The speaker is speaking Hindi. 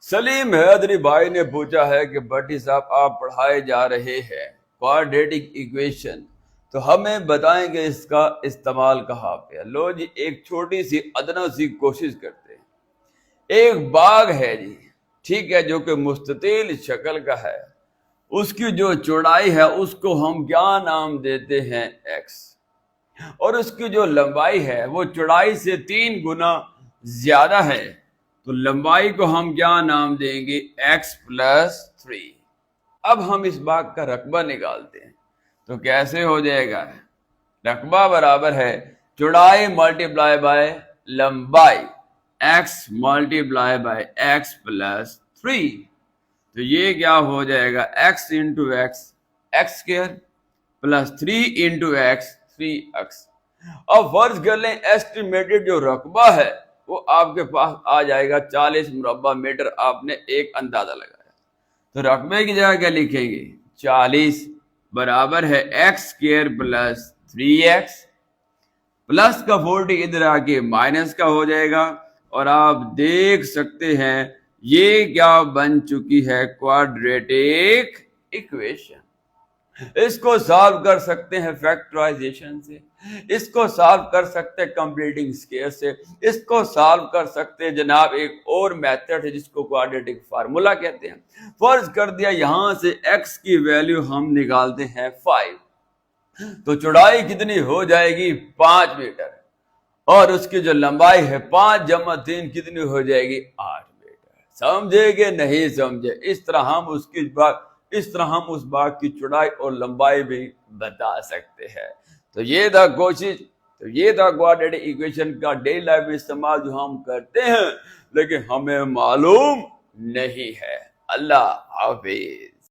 सलीम हैदरी भाई ने पूछा है कि भट्टी साहब आप पढ़ाए जा रहे हैं क्वाड्रेटिक इक्वेशन, तो हमें बताएंगे इसका इस्तेमाल कहाँ पे है। लो जी, एक छोटी सी अदना सी कोशिश करते हैं। एक बाग है जी, ठीक है, जो कि मुस्ततिल शक्ल का है। उसकी जो चौड़ाई है उसको हम क्या नाम देते हैं? एक्स। और उसकी जो लंबाई है वो चौड़ाई से 3 गुना ज्यादा है, तो लंबाई को हम क्या नाम देंगे? x+3। अब हम इस बाग का रकबा निकालते हैं, तो कैसे हो जाएगा? रकबा बराबर है चौड़ाई मल्टीप्लाई बाय लंबाई, x मल्टीप्लाई बाय x+3। तो ये क्या हो जाएगा? x into x, x square, plus 3 into x, 3x। अब फर्ज कर लें एस्टिमेटेड जो रकबा है वो आपके पास आ जाएगा 40 मुरब्बा मीटर। आपने एक अंदाजा लगाया, तो रकबे की जगह क्या लिखेंगे? 40 बराबर है x square plus 3x, plus का 40 इधर आके माइनस का हो जाएगा। और आप देख सकते हैं ये क्या बन चुकी है? Quadratic equation. इसको सॉल्व कर सकते हैं फैक्टराइजेशन से, इसको सॉल्व कर सकते हैं कंप्लीटिंग स्क्वायर से, इसको सॉल्व कर सकते हैं जनाब एक और मेथड है जिसको क्वाड्रेटिक फार्मूला कहते हैं। फर्ज कर दिया यहां से x की वैल्यू हम निकालते हैं 5, तो चौड़ाई कितनी हो जाएगी? 5 मीटर। और उसकी जो लंबाई है 5 जमा 3 कितनी हो जाएगी? 8 मीटर। समझे कि नहीं समझे? इस तरह हम उस बाग की चौड़ाई और लंबाई भी बता सकते हैं। तो ये था कोशिश, तो ये था क्वाड्रेटिक इक्वेशन का डेली लाइफ में इस्तेमाल जो हम करते हैं, लेकिन हमें मालूम नहीं है। अल्लाह हाफिज।